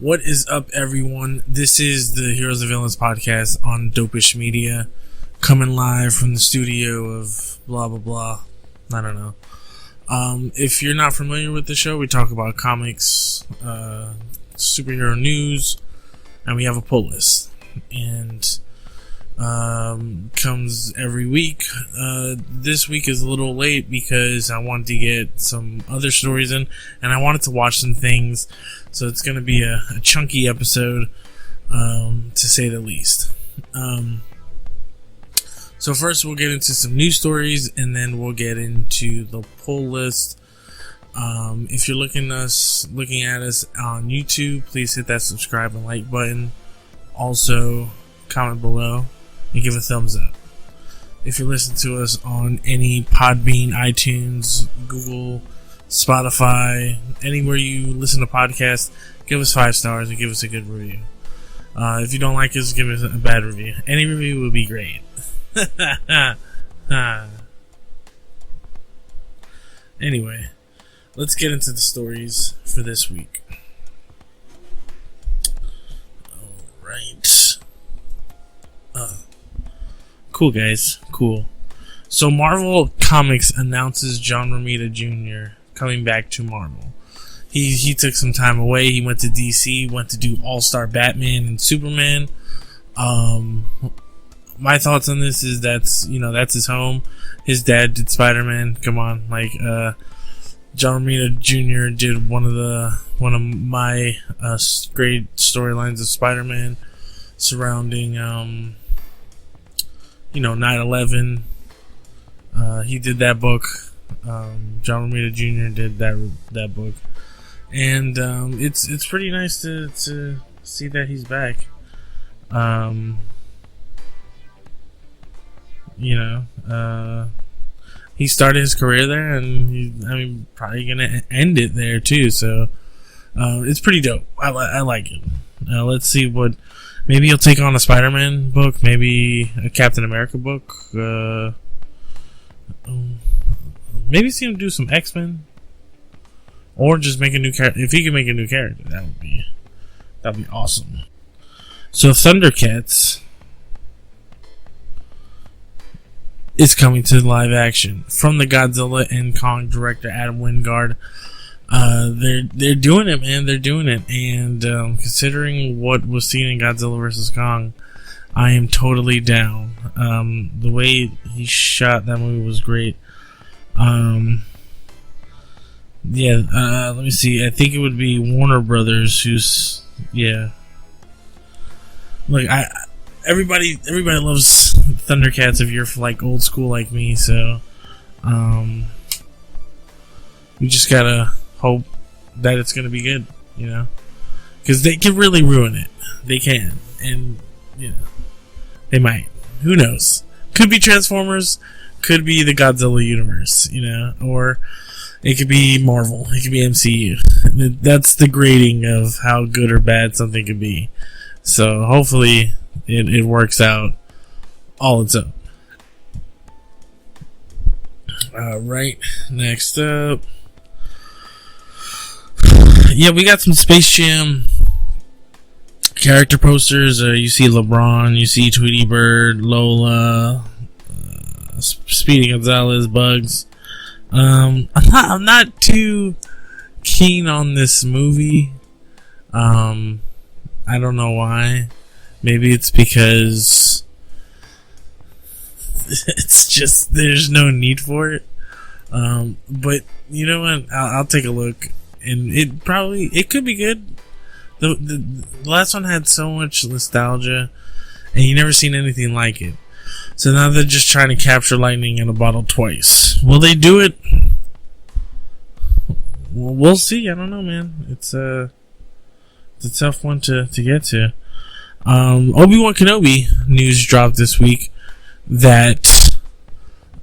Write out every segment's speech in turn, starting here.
What is up, everyone? This is the Heroes and Villains podcast on Dopish Media, coming live from the studio of blah blah blah. I don't know. If you're not familiar with the show, we talk about comics, superhero news, and we have a pull list. And comes every week. This week is a little late because I wanted to get some other stories in, and I wanted to watch some things. So it's going to be a chunky episode, to say the least. So first we'll get into some news stories, and then we'll get into the pull list. If you're looking at us on YouTube, please hit that subscribe and like button. Also, comment below and give a thumbs up. If you listen to us on any Podbean, iTunes, Google, Spotify, anywhere you listen to podcasts, give us 5 stars and give us a good review. If you don't like us, give us a bad review. Any review would be great. Anyway, let's get into the stories for this week. Alright. Cool, guys. Cool. So Marvel Comics announces John Romita Jr. coming back to Marvel. He took some time away. He went to DC, went to do All-Star Batman and Superman. My thoughts on this is that's his home. His dad did Spider-Man. Come on, John Romita Jr. did one of my great storylines of Spider-Man surrounding 9/11. He did that book. John Romita Jr. did that book, and it's pretty nice to see that he's back. He started his career there, and he's probably gonna end it there too. So it's pretty dope. I like it. Let's see what. Maybe he'll take on a Spider-Man book, maybe a Captain America book. Maybe see him do some X-Men, or just make a new character. If he can make a new character, that'd be awesome. So Thundercats is coming to live action from the Godzilla and Kong director Adam Wingard. They're doing it, man. They're doing it, and considering what was seen in Godzilla vs. Kong, I am totally down. The way he shot that movie was great. Let me see. I think it would be Warner Brothers Look, everybody loves Thundercats if you're old school like me. So, we just gotta hope that it's gonna be good, because they can really ruin it. They can, and they might. Who knows? Could be Transformers, could be the Godzilla universe, or it could be Marvel, it could be MCU. That's the grading of how good or bad something could be. So hopefully it works out all its own. Right, next up. Yeah, we got some Space Jam character posters. You see LeBron, you see Tweety Bird, Lola, Speedy Gonzalez, Bugs. I'm not too keen on this movie. I don't know why. Maybe it's because it's just there's no need for it. But you know what? I'll take a look. And it could be good. The last one had so much nostalgia, and you never seen anything like it. So now they're just trying to capture lightning in a bottle twice. Will they do it? Well, we'll see. I don't know, man. It's a tough one to get to. Obi-Wan Kenobi news dropped this week that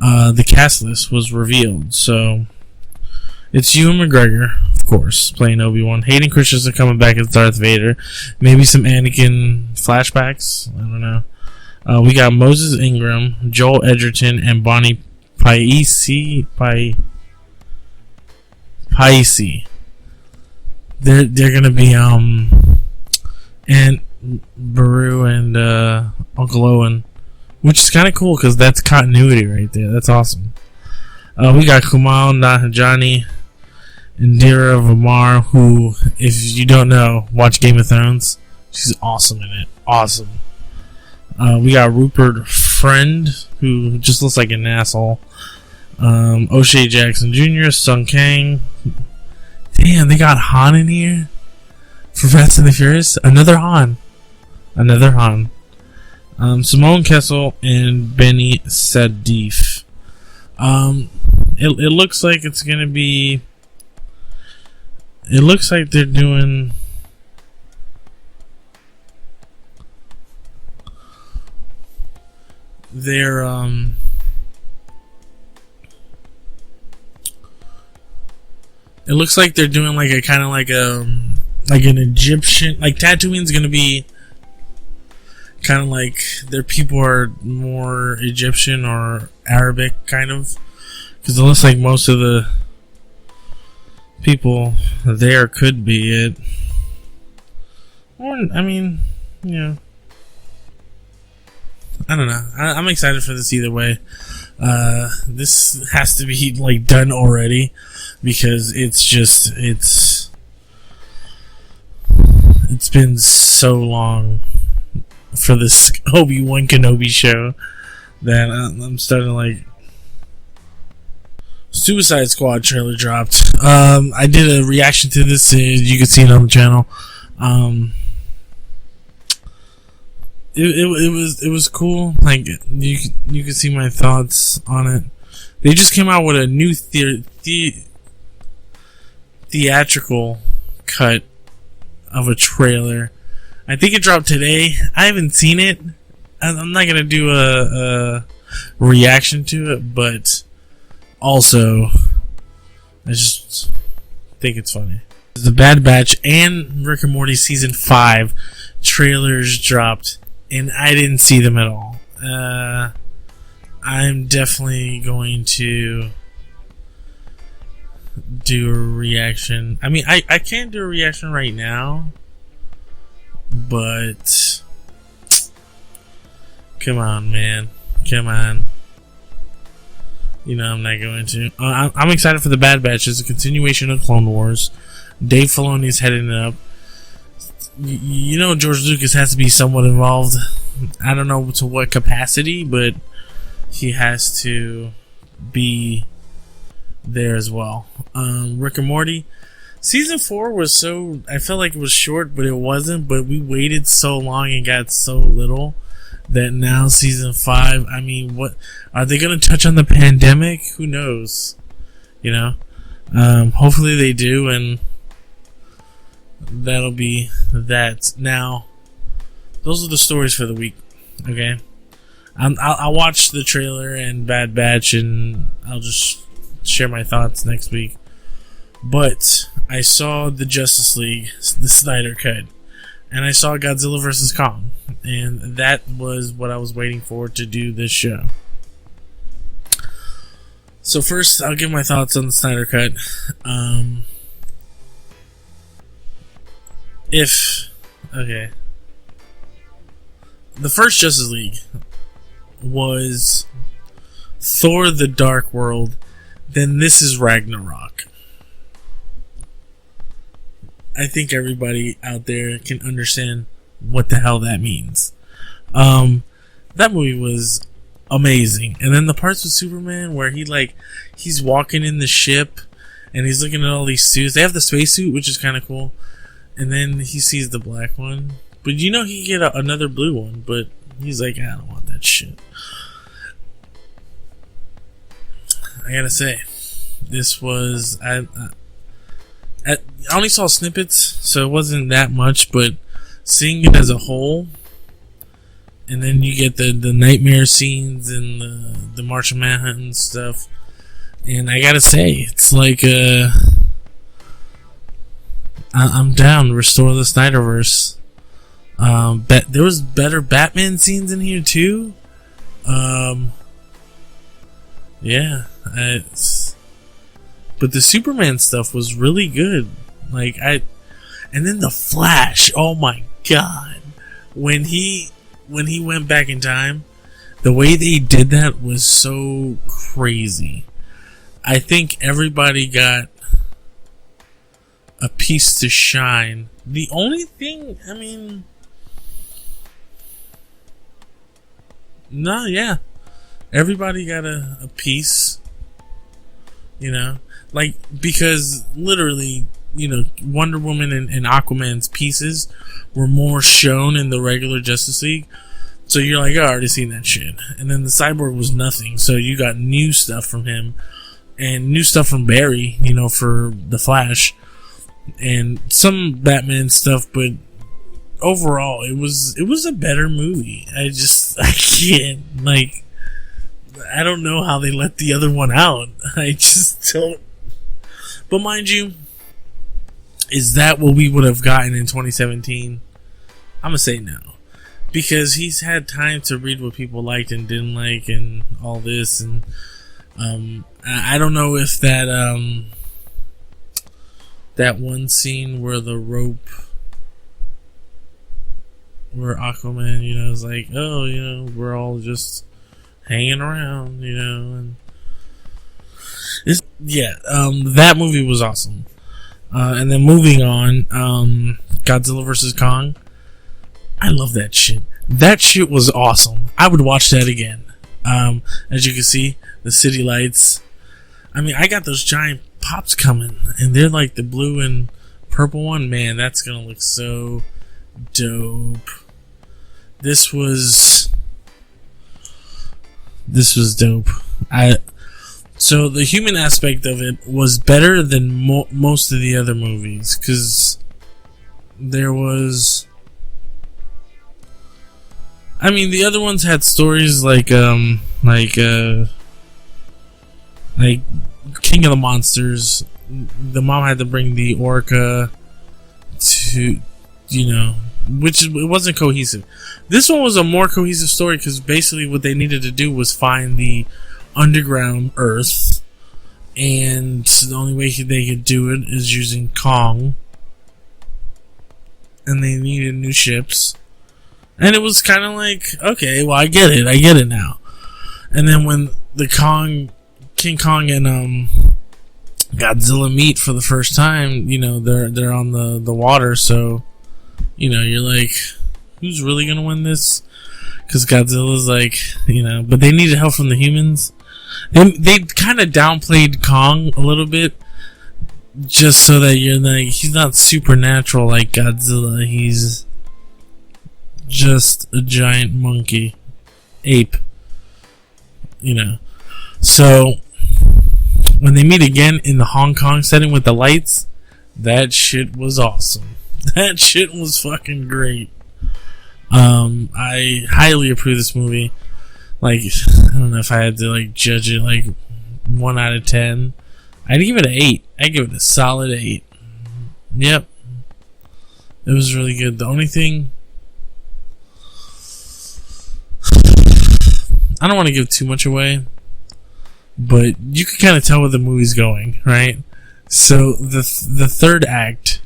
the cast list was revealed. So it's Ewan McGregor, of course, playing Obi-Wan. Hayden Christensen coming back as Darth Vader. Maybe some Anakin flashbacks. I don't know. We got Moses Ingram, Joel Edgerton, and Bonnie Paisi. They're gonna be and Baru and Uncle Owen, which is kind of cool because that's continuity right there. That's awesome. We got Kumail Nanjiani, Indira Varma, who, if you don't know, watch Game of Thrones. She's awesome in it. Awesome. We got Rupert Friend, who just looks like an asshole. O'Shea Jackson Jr., Sung Kang. Damn, they got Han in here for Fast and the Furious. Another Han. Simone Kessel and Benny Sadif. It looks like it's gonna be. It looks like they're doing. They're It looks like they're doing like a kind of like an Egyptian, like Tatooine's gonna be kind of like their people are more Egyptian or Arabic kind of, because it looks like most of the people there could be it. Or I mean, I don't know. I'm excited for this either way. This has to be like done already because it's been so long for this Obi-Wan Kenobi show that I'm starting to like. Suicide Squad trailer dropped. I did a reaction to this. You can see it on the channel. It was cool. Like you can see my thoughts on it. They just came out with a new theatrical cut of a trailer. I think it dropped today. I haven't seen it. I'm not gonna do a reaction to it, but also I just think it's funny. The Bad Batch and Rick and Morty season 5 trailers dropped, and I didn't see them at all. I'm definitely going to do a reaction. I mean, I can't do a reaction right now, but come on, man. Come on. You know I'm not going to. I'm excited for the Bad Batch. It's a continuation of Clone Wars. Dave Filoni's heading it up. You know George Lucas has to be somewhat involved. I don't know to what capacity, but he has to be there as well. Rick and Morty. Season 4 was so... I felt like it was short, but it wasn't. But we waited so long and got so little that now season 5... I mean, what... Are they going to touch on the pandemic? Who knows? You know? Hopefully they do, and that'll be that. Now, those are the stories for the week. Okay? I'll watch the trailer and Bad Batch, and I'll just share my thoughts next week. But I saw the Justice League, the Snyder Cut, and I saw Godzilla vs. Kong, and that was what I was waiting for to do this show. So first, I'll give my thoughts on the Snyder Cut. Okay. The first Justice League was Thor the Dark World, then this is Ragnarok. I think everybody out there can understand what the hell that means. That movie was amazing. And then the parts with Superman where he's walking in the ship and he's looking at all these suits. They have the spacesuit, which is kind of cool. And then he sees the black one. But you know he can get another blue one, but he's like, I don't want that shit. I gotta say, this was... I only saw snippets, so it wasn't that much, but seeing it as a whole, and then you get the nightmare scenes and the Martian Manhunt and stuff, and I gotta say, it's like, I'm down. Restore the Snyderverse. There was better Batman scenes in here too. Yeah, but the Superman stuff was really good. And then the Flash. Oh my God, when he went back in time, the way they did that was so crazy. I think everybody got a piece to shine. The only thing, I mean, no, yeah, everybody got a piece, you know, like, because literally, you know, Wonder Woman and Aquaman's pieces were more shown in the regular Justice League. So you're like, oh, I already seen that shit. And then the Cyborg was nothing. So you got new stuff from him and new stuff from Barry, you know, for the Flash and some Batman stuff. But overall, it was a better movie. I can't, like, I don't know how they let the other one out. I just don't. But mind you, is that what we would have gotten in 2017? I'm gonna say no, because he's had time to read what people liked and didn't like and all this, and I don't know if that that one scene where the rope, where Aquaman, you know, is like, oh, you know, we're all just hanging around, you know, and it's, yeah, that movie was awesome. And then moving on, Godzilla vs. Kong. I love that shit. That shit was awesome. I would watch that again. As you can see, the city lights. I mean, I got those giant pops coming, and they're like the blue and purple one. Man, that's gonna look so dope. This was dope. So the human aspect of it was better than most of the other movies, because there was, I mean, the other ones had stories like King of the Monsters. The mom had to bring the orca to, you know, which it wasn't cohesive. This one was a more cohesive story, because basically what they needed to do was find the underground Earth, and the only way they could do it is using Kong, and they needed new ships, and it was kind of like, okay, well, I get it now. And then when the King Kong and Godzilla meet for the first time, you know, they're on the water, so, you know, you're like, who's really gonna win this? Because Godzilla's like, you know, but they needed help from the humans. And they kind of downplayed Kong a little bit, just so that you're like, he's not supernatural like Godzilla. He's just a giant monkey, ape, you know. So when they meet again in the Hong Kong setting with the lights, that shit was awesome. That shit was fucking great. I highly approve this movie. Like, I don't know if I had to, like, judge it, like, 1 out of 10. I'd give it an 8. I'd give it a solid 8. Yep. It was really good. The only thing, I don't want to give too much away, but you can kind of tell where the movie's going, right? So, the third act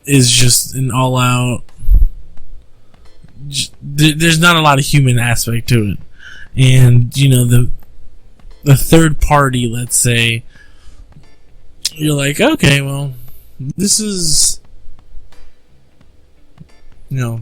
is just an all-out, there's not a lot of human aspect to it. And, you know, the third party, let's say, you're like, okay, well, this is, you know,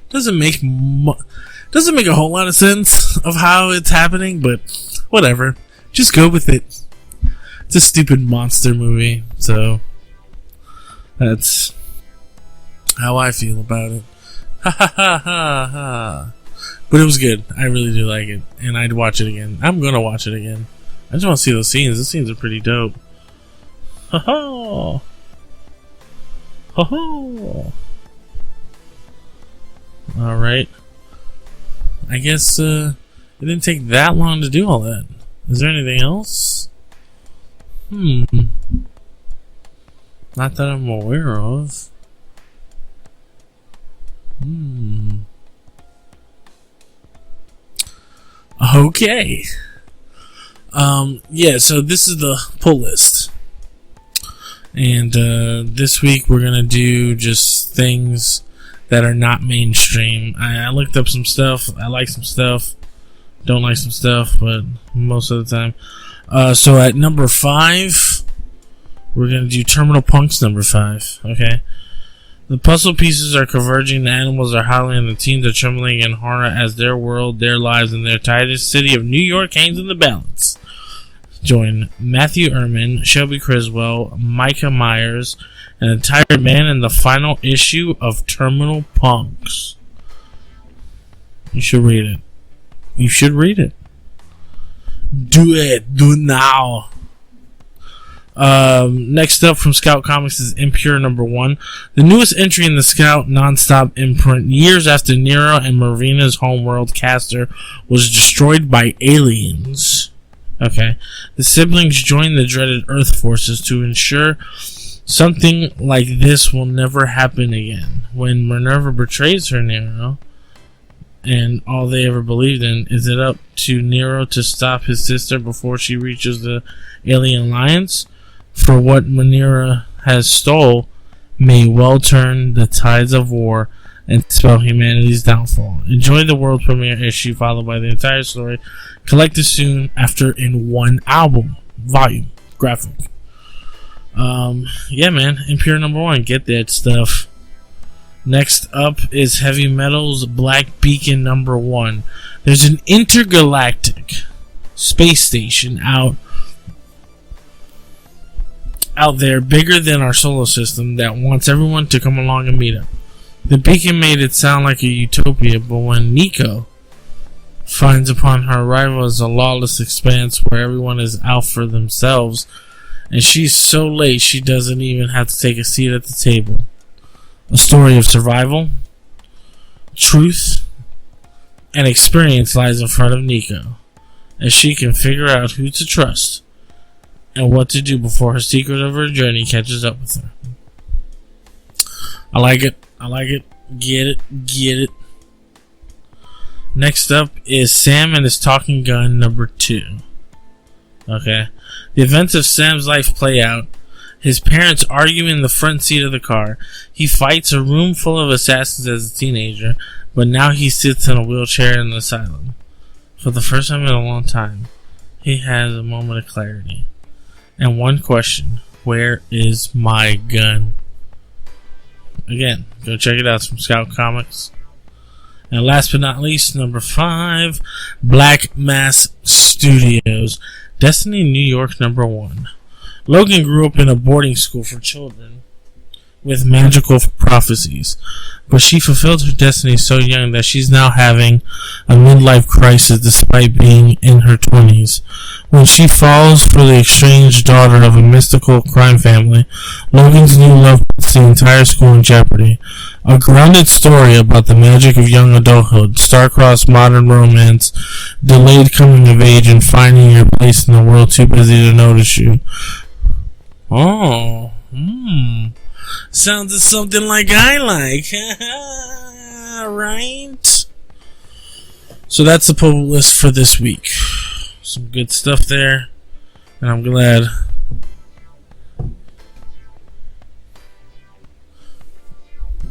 doesn't make a whole lot of sense of how it's happening, but whatever. Just go with it. It's a stupid monster movie, so that's how I feel about it. Ha ha ha ha ha. But it was good. I really do like it, and I'd watch it again. I'm gonna watch it again. I just want to see those scenes. Those scenes are pretty dope. Ha ha. Ha ha. Alright. I guess it didn't take that long to do all that. Is there anything else? Not that I'm aware of. Okay. Yeah, so this is the pull list. And this week we're going to do just things that are not mainstream. I looked up some stuff. I like some stuff. Don't like some stuff, but most of the time. So at number 5, we're going to do Terminal Punks number 5. Okay. The puzzle pieces are converging, the animals are howling, and the teens are trembling in horror as their world, their lives, and their tightest city of New York hangs in the balance. Join Matthew Ehrman, Shelby Criswell, Micah Myers, and a tired man in the final issue of Terminal Punks. You should read it. You should read it. Do it. Do it now. Next up from Scout Comics is Impure number 1. The newest entry in the Scout non-stop imprint, years after Nero and Marina's homeworld Castor was destroyed by aliens. Okay. The siblings join the dreaded Earth forces to ensure something like this will never happen again. When Minerva betrays her Nero, and all they ever believed in, is it up to Nero to stop his sister before she reaches the alien alliance? For what Minerva has stole may well turn the tides of war and spell humanity's downfall. Enjoy the world premiere issue followed by the entire story, collected soon after in one volume graphic. Yeah, man, Impure number 1, get that stuff. Next up is Heavy Metal's Black Beacon number 1. There's an intergalactic space station out there bigger than our solar system that wants everyone to come along and meet up. The beacon made it sound like a utopia, but when Nico finds upon her arrival as a lawless expanse where everyone is out for themselves, and she's so late she doesn't even have to take a seat at the table. A story of survival, truth, and experience lies in front of Nico, as she can figure out who to trust and what to do before her secret of her journey catches up with her. I like it. I like it. Get it. Get it. Next up is Sam and his Talking Gun number 2. Okay. The events of Sam's life play out. His parents argue in the front seat of the car. He fights a room full of assassins as a teenager, but now he sits in a wheelchair in the asylum. For the first time in a long time, he has a moment of clarity. And one question: where is my gun? Again, go check it out. It's from Scout Comics. And last but not least, number 5, Black Mass Studios, Destiny New York number 1. Logan grew up in a boarding school for children with magical prophecies, but she fulfilled her destiny so young that she's now having a midlife crisis despite being in her 20s. When she falls for the estranged daughter of a mystical crime family, Logan's new love puts the entire school in jeopardy. A grounded story about the magic of young adulthood, star-crossed modern romance, delayed coming of age, and finding your place in a world too busy to notice you. Oh, sounds something like I like. Right? So that's the pull list for this week. Some good stuff there, and I'm glad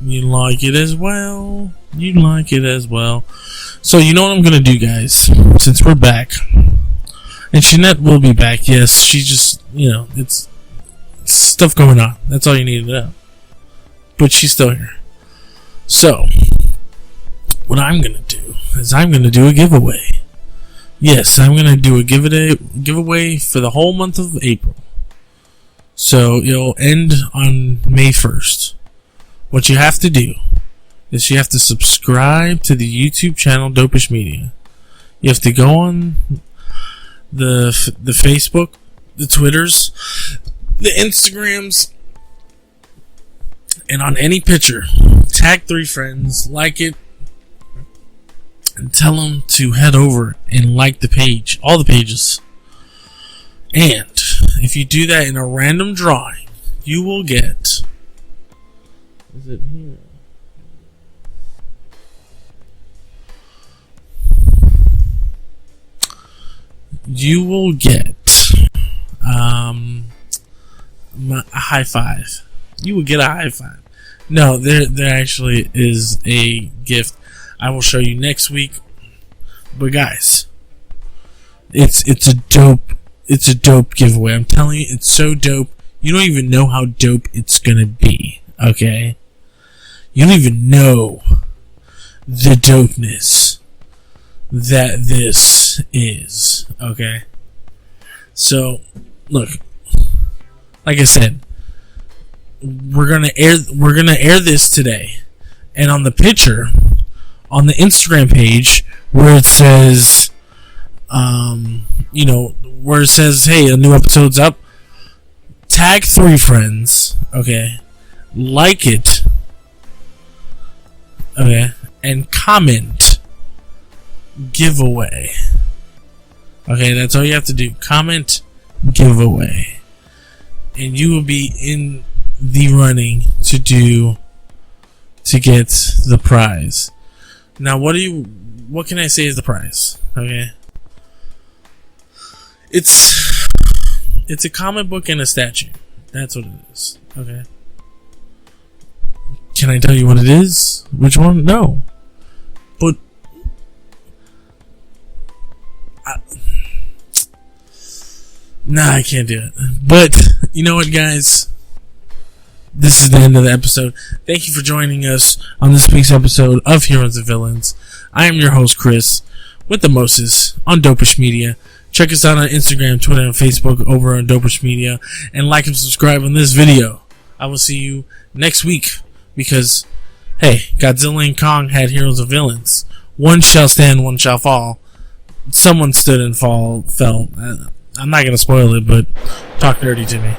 you like it as well. You like it as well. So you know what I'm gonna do, guys, since we're back, and Jeanette will be back. Yes, she just, it's stuff going on. That's all you need to know. But she's still here. So, what I'm going to do is I'm going to do a giveaway. Yes, I'm going to do a giveaway for the whole month of April. So, it'll end on May 1st. What you have to do is you have to subscribe to the YouTube channel Dopish Media. You have to go on the Facebook, the Twitters, the Instagrams, and on any picture, tag 3 friends, like it, and tell them to head over and like the page, all the pages. And if you do that in a random drawing, you will get... Is it here? You will get a high five. You will get a high five. No, there actually is a gift I will show you next week. But guys, it's a dope giveaway. I'm telling you, it's so dope. You don't even know how dope it's gonna be. Okay, you don't even know the dopeness that this is. Okay, so look, like I said, we're gonna air this today, and on the picture on the Instagram page where it says, where it says, hey, a new episode's up, tag 3 friends, okay, like it, okay, and comment giveaway. Okay, that's all you have to do. Comment giveaway, and you will be in the running to get the prize. Now, what can I say is the prize? Okay, it's a comic book and a statue. That's what it is. Okay. Can I tell you what it is? Which one? No. But I can't do it. But you know what, guys? This is the end of the episode. Thank you for joining us on this week's episode of Heroes and Villains. I am your host, Chris, with the Moses on Dopish Media. Check us out on Instagram, Twitter, and Facebook over on Dopish Media. And like and subscribe on this video. I will see you next week because, hey, Godzilla and Kong had Heroes and Villains. One shall stand, one shall fall. Someone stood and fell. I'm not going to spoil it, but talk dirty to me.